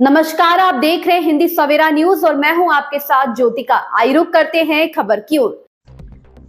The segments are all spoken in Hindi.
नमस्कार, आप देख रहे हैं हिंदी सवेरा न्यूज और मैं हूं आपके साथ ज्योतिका। आइए रुक करते हैं खबर की ओर।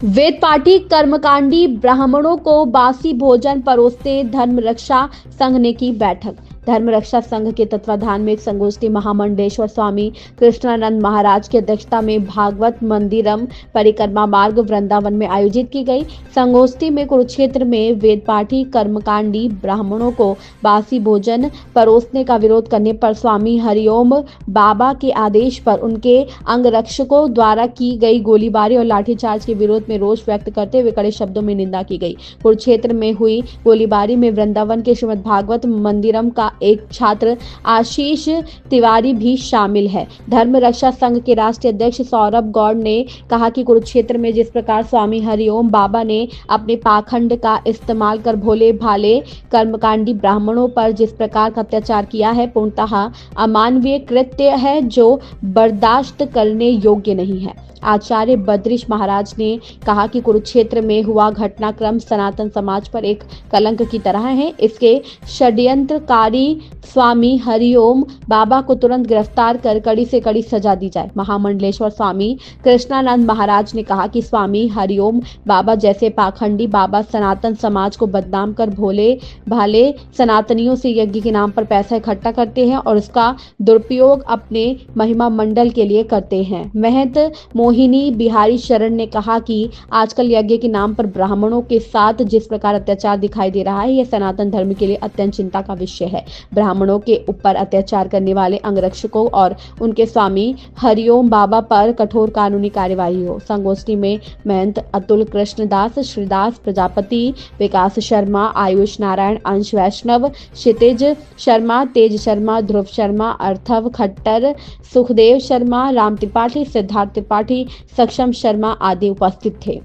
वेद पाठी कर्मकांडी ब्राह्मणों को बासी भोजन परोसते धर्म रक्षा संघ ने की बैठक। धर्म रक्षा संघ के तत्वाधान में एक संगोष्ठी महामंडलेश्वर स्वामी कृष्णानंद महाराज की अध्यक्षता में भागवत मंदिरम परिक्रमा मार्ग वृंदावन में आयोजित की गई। संगोष्ठी में कुरुक्षेत्र में वेद पाठी कर्मकांडी ब्राह्मणों को बासी भोजन परोसने का विरोध करने पर स्वामी हरिओम बाबा के आदेश पर उनके अंगरक्षकों द्वारा की गई गोलीबारी और लाठीचार्ज के विरोध में रोष व्यक्त करते हुए कड़े शब्दों में निंदा की गई। कुरुक्षेत्र में हुई गोलीबारी में वृंदावन के श्रीमद् भागवत मंदिरम का एक छात्र आशीष तिवारी भी शामिल है। धर्म रक्षा संघ के राष्ट्रीय अध्यक्ष सौरभ गौड़ ने कहा कि कुरुक्षेत्र में जिस प्रकार स्वामी हरिओम बाबा ने अपने पाखंड का इस्तेमाल कर भोले भाले कर्मकांडी ब्राह्मणों पर जिस प्रकार का अत्याचार किया है, पूर्णतः अमानवीय कृत्य है जो बर्दाश्त करने योग्य नहीं है। आचार्य बद्रीश महाराज ने कहा कि कुरुक्षेत्र में हुआ घटनाक्रम सनातन समाज पर एक कलंक की तरह है। इसके षड्यंत्रकारी स्वामी हरिओम बाबा को तुरंत गिरफ्तार कर कड़ी से कड़ी सजा दी जाए। महामंडलेश्वर स्वामी कृष्णानंद महाराज ने कहा कि स्वामी हरिओम बाबा जैसे पाखंडी बाबा सनातन समाज को बदनाम कर भोले भाले सनातनियों से यज्ञ के नाम पर पैसा इकट्ठा करते हैं और उसका दुरुपयोग अपने महिमा मंडल के लिए करते हैं। महंत मोहिनी बिहारी शरण ने कहा कि आजकल यज्ञ के नाम पर ब्राह्मणों के साथ जिस प्रकार अत्याचार दिखाई दे रहा है, यह सनातन धर्म के लिए अत्यंत चिंता का विषय है। ब्राह्मणों के ऊपर अत्याचार करने वाले अंगरक्षकों और उनके स्वामी हरिओम बाबा पर कठोर कानूनी कार्यवाही हो। संगोष्ठी में महंत अतुल कृष्णदास, श्रीदास प्रजापति, विकास शर्मा, आयुष नारायण, अंश वैष्णव, क्षितिज शर्मा, तेज शर्मा, ध्रुव शर्मा, अर्थव खट्टर, सुखदेव शर्मा, राम त्रिपाठी, सिद्धार्थ त्रिपाठी, सक्षम शर्मा आदि उपस्थित थे।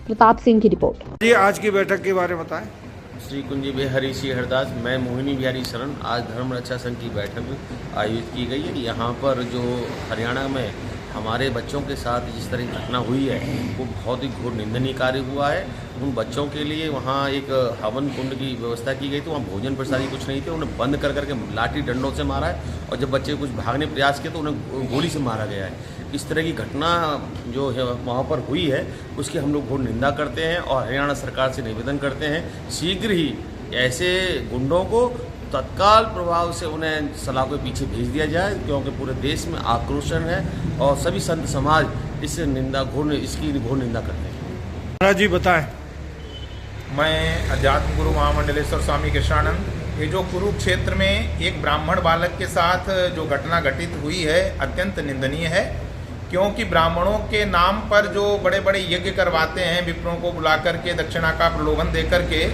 प्रताप सिंह की रिपोर्ट। जी, आज की बैठक के बारे में बताएं। श्री कुंजी बिहारी श्री हरदास, मैं मोहिनी बिहारी शरण। आज धर्म रक्षा संघ की बैठक आयोजित की गई है। यहाँ पर जो हरियाणा में हमारे बच्चों के साथ जिस तरह की घटना हुई है वो बहुत ही घोर निंदनीय कार्य हुआ है। उन बच्चों के लिए वहाँ एक हवन कुंड की व्यवस्था की गई, तो वहाँ भोजन प्रसादी कुछ नहीं थे, उन्हें बंद कर करके लाठी डंडों से मारा है और जब बच्चे कुछ भागने प्रयास किए तो उन्हें गोली से मारा गया है। इस तरह की घटना जो है वहाँ पर हुई है उसकी हम लोग घोर निंदा करते हैं और हरियाणा सरकार से निवेदन करते हैं शीघ्र ही ऐसे गुंडों को तत्काल प्रभाव से उन्हें सलाखों के पीछे भेज दिया जाए, क्योंकि पूरे देश में आक्रोशन है और सभी संत समाज इसकी घोर निंदा करते हैं। महाराज जी बताएं। मैं अध्यात्म गुरु महामंडलेश्वर स्वामी कृष्णानंद। ये जो कुरुक्षेत्र में एक ब्राह्मण बालक के साथ जो घटना घटित हुई है अत्यंत निंदनीय है, क्योंकि ब्राह्मणों के नाम पर जो बड़े बड़े यज्ञ करवाते हैं विप्रों को बुला करके दक्षिणा का प्रलोभन दे करके,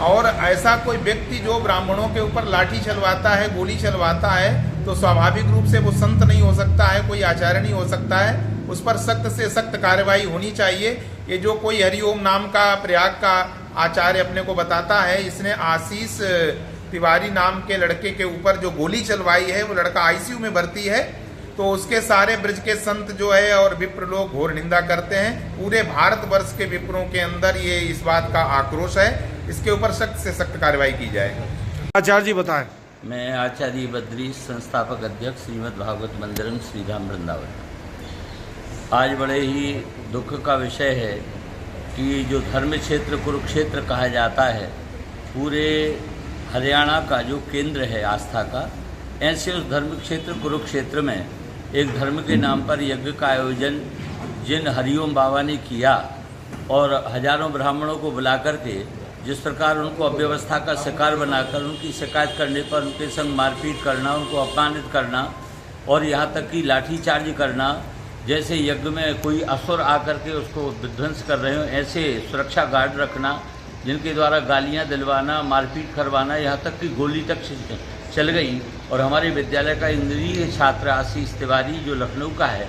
और ऐसा कोई व्यक्ति जो ब्राह्मणों के ऊपर लाठी चलवाता है, गोली चलवाता है, तो स्वाभाविक रूप से वो संत नहीं हो सकता है, कोई आचार्य नहीं हो सकता है। उस पर सख्त से सख्त कार्रवाई होनी चाहिए। ये जो कोई हरिओम नाम का प्रयाग का आचार्य अपने को बताता है, इसने आशीष तिवारी नाम के लड़के के ऊपर जो गोली चलवाई है, वो लड़का आईसीयू में भर्ती है, तो उसके सारे ब्रज के संत जो है और विप्र लोग घोर निंदा करते हैं। पूरे भारतवर्ष के विप्रों के अंदर ये इस बात का आक्रोश है, इसके ऊपर सख्त से सख्त कार्रवाई की जाए। आचार्य जी बताएं। मैं आचार्य बद्रीश, संस्थापक अध्यक्ष श्रीमद् भागवत मंदिरम श्रीधाम वृंदावन। आज बड़े ही दुख का विषय है कि जो धर्म क्षेत्र कुरुक्षेत्र कहा जाता है, पूरे हरियाणा का जो केंद्र है आस्था का, ऐसे उस धर्म क्षेत्र कुरुक्षेत्र में एक धर्म के नाम पर यज्ञ का आयोजन जिन हरिओम बाबा ने किया और हजारों ब्राह्मणों को बुला करके जिस प्रकार उनको अव्यवस्था का शिकार बनाकर उनकी शिकायत करने पर उनके संग मारपीट करना, उनको अपमानित करना और यहाँ तक कि लाठीचार्ज करना, जैसे यज्ञ में कोई असुर आकर के उसको विध्वंस कर रहे हो ऐसे सुरक्षा गार्ड रखना, जिनके द्वारा गालियाँ दिलवाना, मारपीट करवाना, यहाँ तक कि गोली तक चल गई। और हमारे विद्यालय का इंद्रिय छात्र आशीष तिवारी जो लखनऊ का है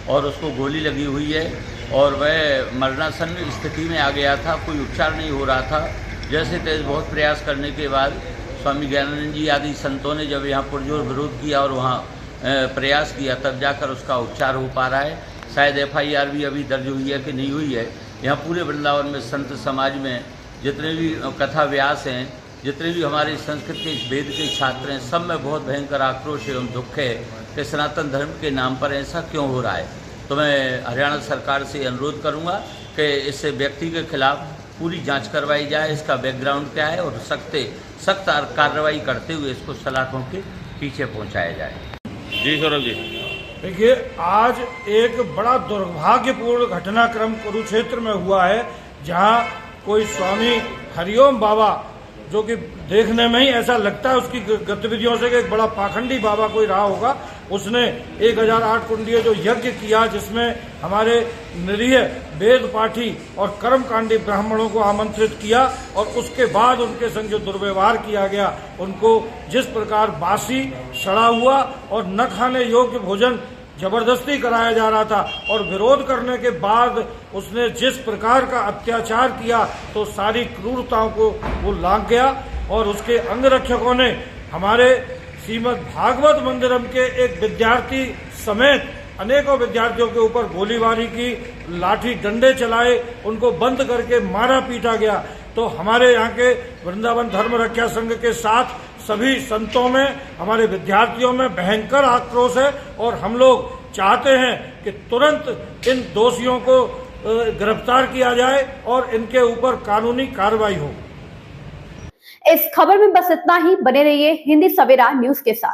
और उसको गोली लगी हुई है और वह मरणासन्न स्थिति में आ गया था, कोई उपचार नहीं हो रहा था। जैसे तैसे बहुत प्रयास करने के बाद स्वामी ज्ञानानंद जी आदि संतों ने जब यहाँ पुरजोर विरोध किया और वहाँ प्रयास किया, तब जाकर उसका उपचार हो पा रहा है। शायद FIR भी अभी दर्ज हुई है कि नहीं हुई है। यहाँ पूरे वृंदावन में संत समाज में जितने भी कथा व्यास हैं जितने भी हमारे संस्कृत के इस वेद के छात्र हैं, सब में बहुत भयंकर आक्रोश एवं दुख है कि सनातन धर्म के नाम पर ऐसा क्यों हो रहा है। तो मैं हरियाणा सरकार से अनुरोध करूंगा कि इस व्यक्ति के खिलाफ पूरी जांच करवाई जाए, इसका बैकग्राउंड क्या है और सख्त कार्रवाई करते हुए इसको सलाखों के पीछे पहुंचाया जाए। जी सौरभ जी। देखिए, आज एक बड़ा दुर्भाग्यपूर्ण घटनाक्रम कुरुक्षेत्र में हुआ है, जहां कोई स्वामी हरिओम बाबा, जो कि देखने में ही ऐसा लगता है उसकी गतिविधियों से कि एक बड़ा पाखंडी बाबा कोई रहा होगा, उसने 1008 कुंडीय जो यज्ञ किया, जिसमें हमारे निरीह वेद पाठी और कर्मकांडी ब्राह्मणों को आमंत्रित किया और उसके बाद उनके संग जो दुर्व्यवहार किया गया, उनको जिस प्रकार बासी, सड़ा हुआ और न खाने योग्य भोजन जबरदस्ती कराया जा रहा था और विरोध करने के बाद उसने जिस प्रकार का अत्याचार किया, तो सारी क्रूरताओं को वो लांघ गया और उसके अंगरक्षकों ने हमारे श्रीमद् भागवत मंदिरम के एक विद्यार्थी समेत अनेकों विद्यार्थियों के ऊपर गोलीबारी की, लाठी डंडे चलाए, उनको बंद करके मारा पीटा गया। तो हमारे यहाँ के वृंदावन धर्म रक्षा संघ के साथ सभी संतों में, हमारे विद्यार्थियों में भयंकर आक्रोश है और हम लोग चाहते हैं कि तुरंत इन दोषियों को गिरफ्तार किया जाए और इनके ऊपर कानूनी कार्रवाई हो। इस खबर में बस इतना ही। बने रहिए हिंदी सवेरा न्यूज के साथ।